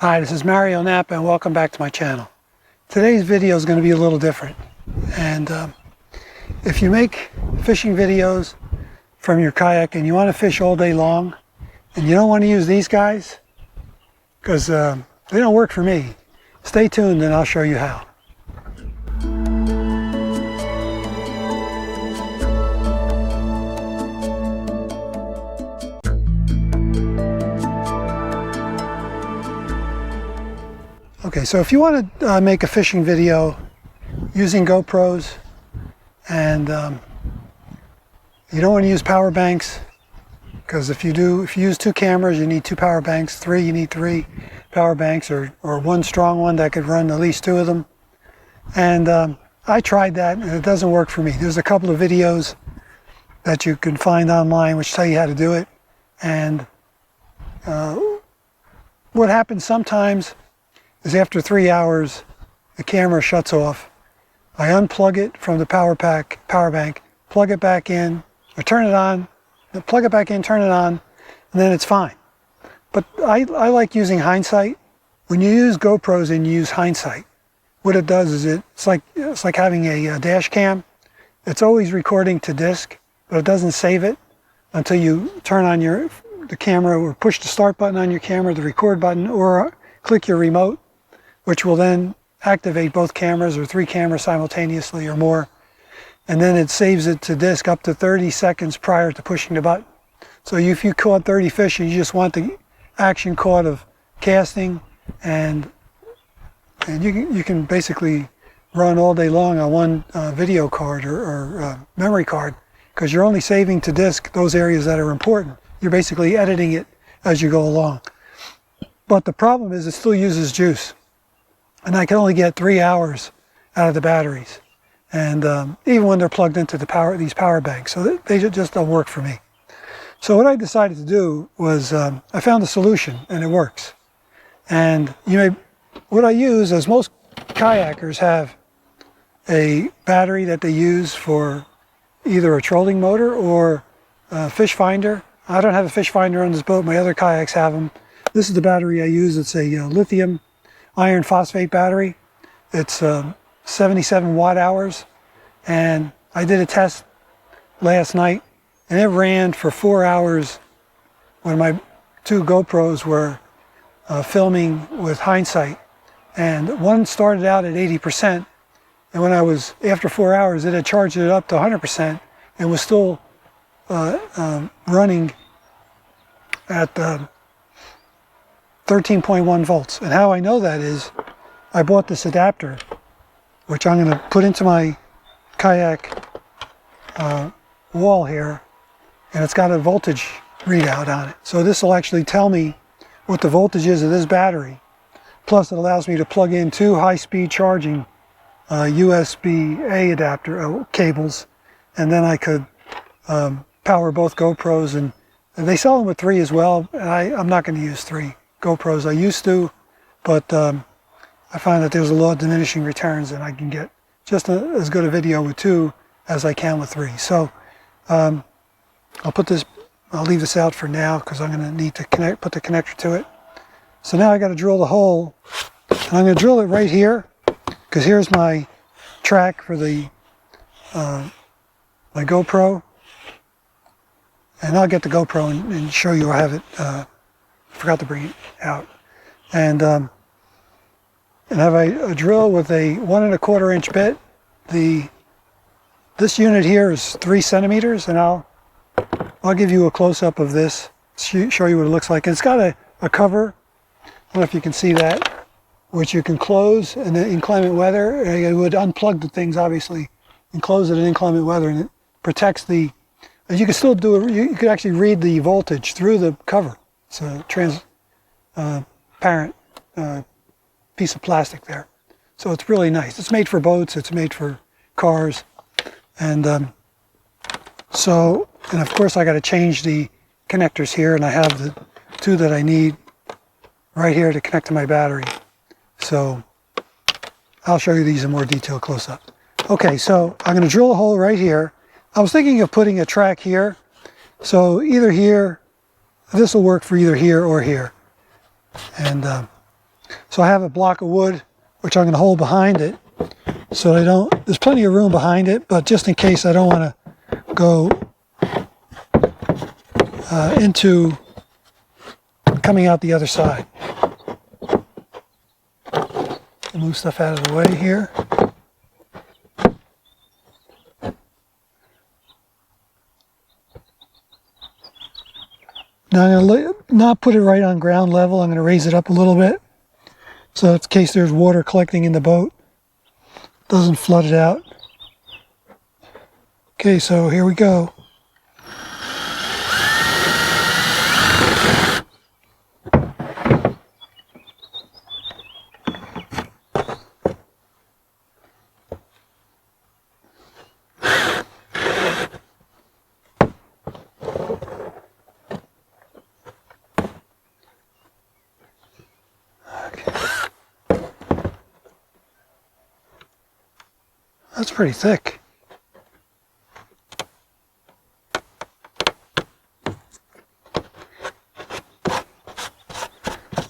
Hi, this is Mario Napa and welcome back to my channel. Today's video is going to be a little different. And if you make fishing videos from your kayak and you want to fish all day long and you don't want to use these guys because they don't work for me, stay tuned and I'll show you how. Okay, so if you want to make a fishing video using GoPros and you don't want to use power banks, because if you use two cameras, you need two power banks. Three, you need three power banks, or one strong one that could run at least two of them. And I tried that and it doesn't work for me. There's a couple of videos that you can find online which tell you how to do it. And what happens sometimes is after 3 hours, the camera shuts off. I unplug it from the power bank, plug it back in, or turn it on, plug it back in, turn it on, and then it's fine. But I like using hindsight. When you use GoPros and you use hindsight, what it does is it's like having a dash cam. It's always recording to disk, but it doesn't save it until you turn on the camera or push the start button on your camera, the record button, or click your remote, which will then activate both cameras or three cameras simultaneously or more. And then it saves it to disk up to 30 seconds prior to pushing the button. So if you caught 30 fish and you just want the action caught of casting, and you can basically run all day long on one video card or memory card, because you're only saving to disk those areas that are important. You're basically editing it as you go along. But the problem is it still uses juice. And I can only get 3 hours out of the batteries. And even when they're plugged into these power banks, so they just don't work for me. So what I decided to do was I found a solution, and it works. And what I use is most kayakers have a battery that they use for either a trolling motor or a fish finder. I don't have a fish finder on this boat. My other kayaks have them. This is the battery I use. It's a Lithium Iron Phosphate battery. It's 77 watt hours, and I did a test last night and it ran for 4 hours when my two GoPros were filming with hindsight, and one started out at 80%, and when after 4 hours it had charged it up to 100% and was still running at 13.1 volts. And how I know that is I bought this adapter, which I'm going to put into my kayak wall here, and it's got a voltage readout on it. So this will actually tell me what the voltage is of this battery. Plus it allows me to plug in two high-speed charging USB-A adapter cables, and then I could power both GoPros, and they sell them with 3 as well. And I'm not going to use 3 GoPros. I used to, but I find that there's a law of diminishing returns, and I can get just as good a video with 2 as I can with 3. So I'll leave this out for now because I'm going to need to put the connector to it. So now I got to drill the hole, and I'm going to drill it right here because here's my track for the my GoPro, and I'll get the GoPro and show you I have it. Forgot to bring it out, and have a drill with a 1 1/4 inch bit. This unit here is 3 centimeters, and I'll give you a close-up of this, show you what it looks like. And it's got a cover, I don't know if you can see that, which you can close in the inclement weather. It would unplug the things obviously and close it in inclement weather, and it protects the. And you can still do it. You could actually read the voltage through the cover. It's a transparent piece of plastic there. So it's really nice. It's made for boats, it's made for cars. And and of course I got to change the connectors here, and I have the 2 that I need right here to connect to my battery. So I'll show you these in more detail close up. Okay, so I'm going to drill a hole right here. I was thinking of putting a track here. So either here, this will work for either here or here. And So I have a block of wood, which I'm going to hold behind it. So I don't, there's plenty of room behind it, but just in case I don't want to go into coming out the other side. I'll move stuff out of the way here. Now I'm going to not put it right on ground level. I'm going to raise it up a little bit. So in case there's water collecting in the boat, doesn't flood it out. Okay, so here we go. That's pretty thick.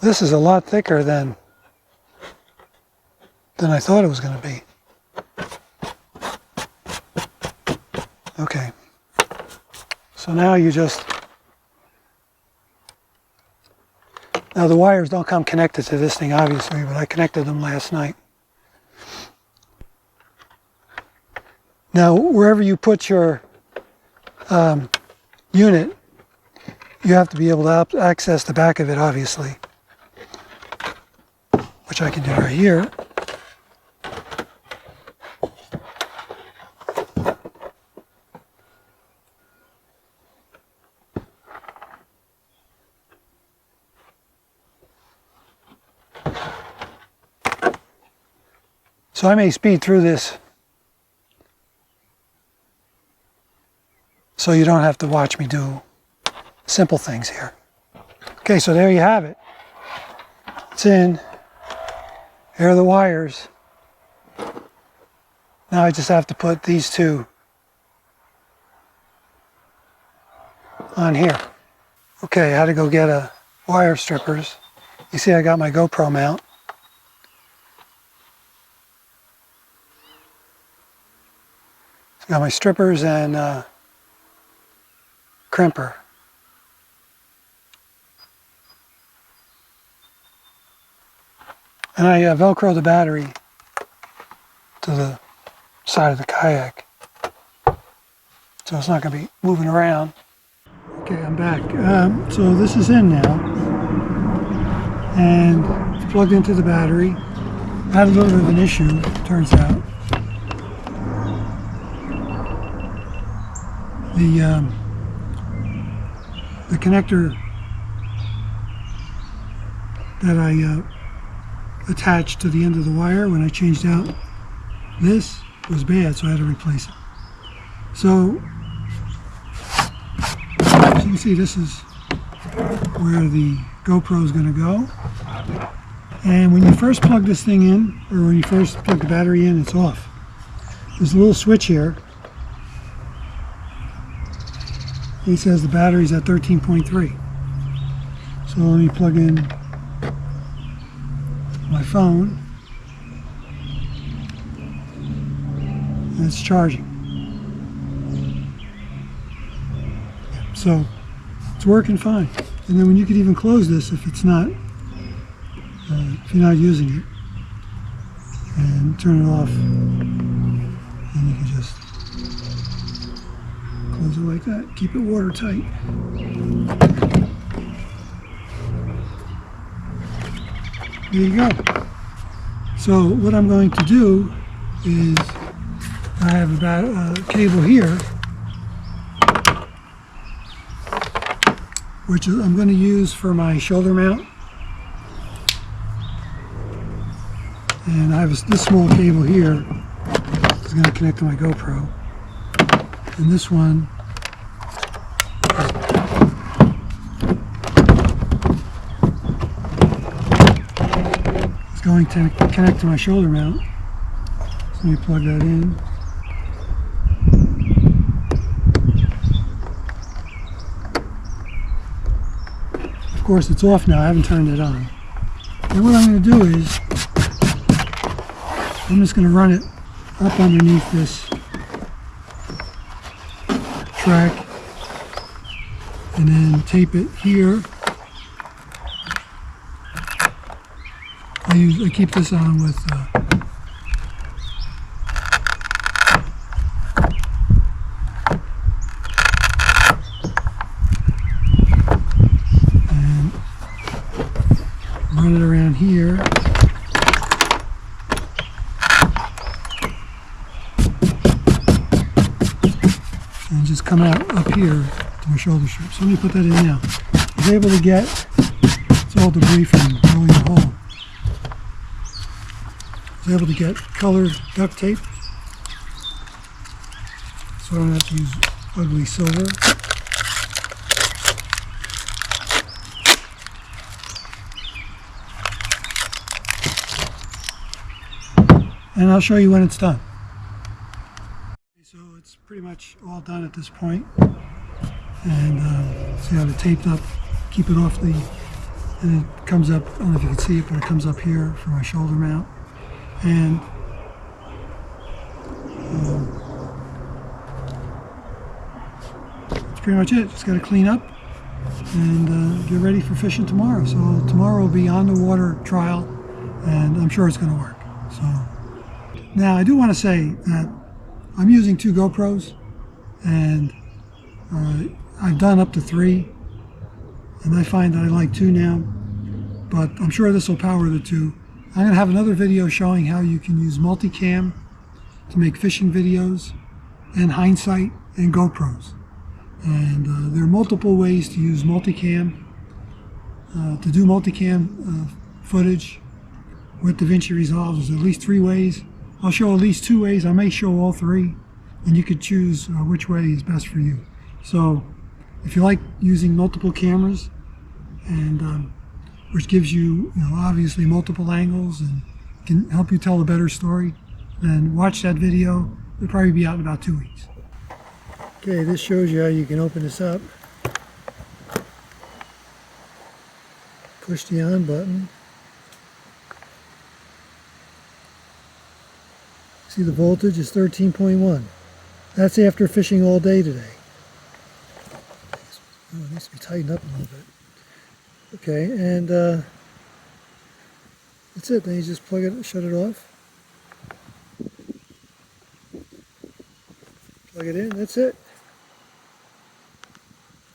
This is a lot thicker than I thought it was going to be. Okay. So now you just... Now the wires don't come connected to this thing, obviously, but I connected them last night. Now, wherever you put your unit, you have to be able to access the back of it, obviously, which I can do right here. So I may speed through this so you don't have to watch me do simple things here. Okay, so there you have it. It's in. Here are the wires. Now I just have to put these two on here. Okay, I had to go get a wire strippers. You see I got my GoPro mount. Got my strippers and crimper. And I Velcro the battery to the side of the kayak, so it's not going to be moving around. Okay, I'm back. So this is in now, and it's plugged into the battery. I had a little bit of an issue, turns out. The connector that I attached to the end of the wire when I changed out this was bad, so I had to replace it. So as you can see, this is where the GoPro is going to go. And when you first plug this thing in, or when you first plug the battery in, it's off. There's a little switch here. It says the battery's at 13.3. So let me plug in my phone. And it's charging. So it's working fine. And then when you could even close this if it's not, if you're not using it, and turn it off, and you can just close it like that. Keep it watertight. There you go. So what I'm going to do is I have a cable here, which I'm going to use for my shoulder mount. And I have this small cable here is going to connect to my GoPro. And this one is going to connect to my shoulder mount. So let me plug that in. Of course it's off now, I haven't turned it on. And what I'm going to do is, I'm just going to run it up underneath this track and then tape it here. I keep this on with and run it around here. And just come out up here to my shoulder strap. So let me put that in now. I was able to get, it's all debris from blowing the hole. I was able to get colored duct tape, so I don't have to use ugly silver. And I'll show you when it's done. So it's pretty much all done at this point. And see how it's taped up, keep it off the, and it comes up, I don't know if you can see it, but it comes up here for my shoulder mount. And that's pretty much it. Just got to clean up and get ready for fishing tomorrow. So tomorrow will be on the water trial, and I'm sure it's going to work. So now I do want to say that I'm using 2 GoPros, and I've done up to 3, and I find that I like 2 now, but I'm sure this will power the 2. I'm going to have another video showing how you can use multicam to make fishing videos, and hindsight, and GoPros. And there are multiple ways to use multicam, to do multicam footage with DaVinci Resolve. There's at least 3 ways. I'll show at least 2 ways. I may show all 3, and you could choose which way is best for you. So if you like using multiple cameras, and which gives you, obviously multiple angles and can help you tell a better story, then watch that video. It'll probably be out in about 2 weeks. Okay, this shows you how you can open this up. Push the on button. See, the voltage is 13.1. That's after fishing all day today. Oh, it needs to be tightened up a little bit. Okay, and that's it. Then you just plug it, shut it off. Plug it in, that's it.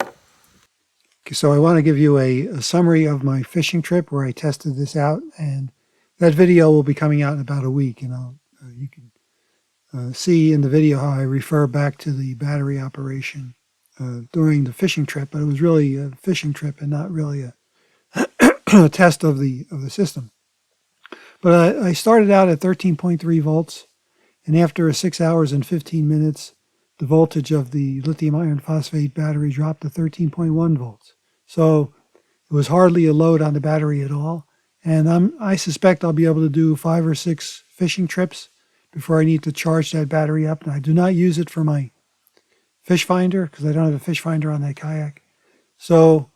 Okay, so I want to give you a summary of my fishing trip where I tested this out, and that video will be coming out in about a week, and you can see in the video how I refer back to the battery operation during the fishing trip, but it was really a fishing trip and not really a test of the system. But I started out at 13.3 volts, and after 6 hours and 15 minutes, the voltage of the lithium iron phosphate battery dropped to 13.1 volts. So it was hardly a load on the battery at all. And I suspect I'll be able to do 5 or 6 fishing trips before I need to charge that battery up. And I do not use it for my fish finder because I don't have a fish finder on that kayak. So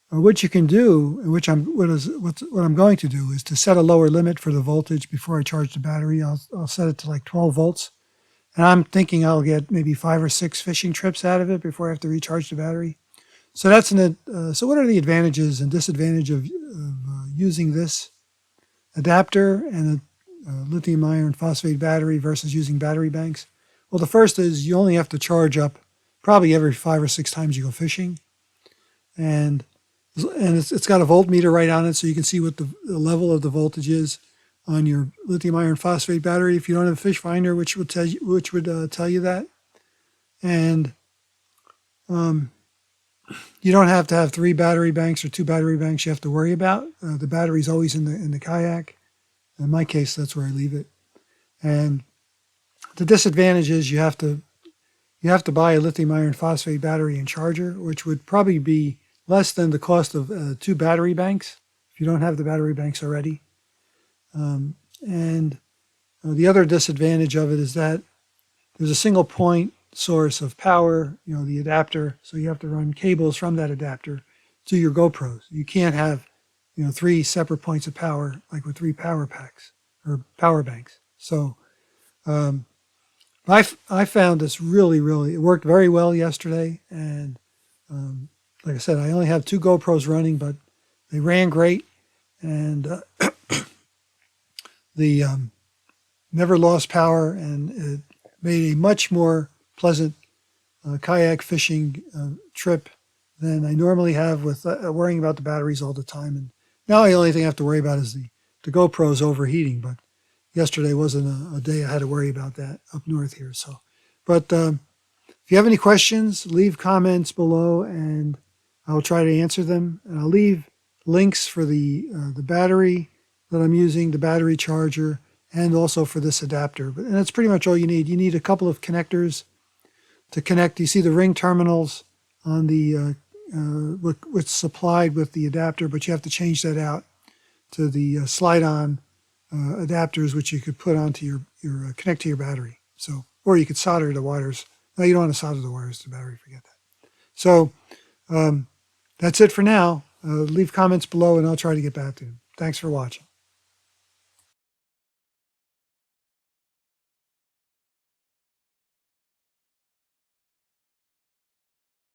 what you can do, and what I'm going to do, is to set a lower limit for the voltage before I charge the battery. I'll set it to like 12 volts. And I'm thinking I'll get maybe 5 or 6 fishing trips out of it before I have to recharge the battery. So that's so what are the advantages and disadvantages of using this adapter and a lithium iron phosphate battery versus using battery banks? Well, the first is you only have to charge up probably every 5 or 6 times you go fishing. And it's got a voltmeter right on it, so you can see what the level of the voltage is on your lithium iron phosphate battery if you don't have a fish finder, which would tell you that. And you don't have to have 3 battery banks or 2 battery banks you have to worry about. The battery's always in the kayak. In my case, that's where I leave it. And the disadvantage is you have to buy a lithium iron phosphate battery and charger, which would probably be less than the cost of 2 battery banks if you don't have the battery banks already. And the other disadvantage of it is that there's a single point source of power, the adapter, so you have to run cables from that adapter to your GoPros. You can't have 3 separate points of power, like with 3 power packs or power banks. So I found this really, it worked very well yesterday. And like I said, I only have 2 GoPros running, but they ran great. And the never lost power, and it made a much more pleasant kayak fishing trip than I normally have with worrying about the batteries all the time. And now the only thing I have to worry about is the GoPro's overheating. But yesterday wasn't a day I had to worry about that up north here. So, but if you have any questions, leave comments below, and I'll try to answer them. And I'll leave links for the battery that I'm using, the battery charger, and also for this adapter. And that's pretty much all you need. You need a couple of connectors to connect. You see the ring terminals on the what's supplied with the adapter, but you have to change that out to the slide-on adapters, which you could put onto your connect to your battery. So, or you could solder the wires. No, you don't want to solder the wires to the battery. Forget that. So that's it for now. Leave comments below, and I'll try to get back to you. Thanks for watching.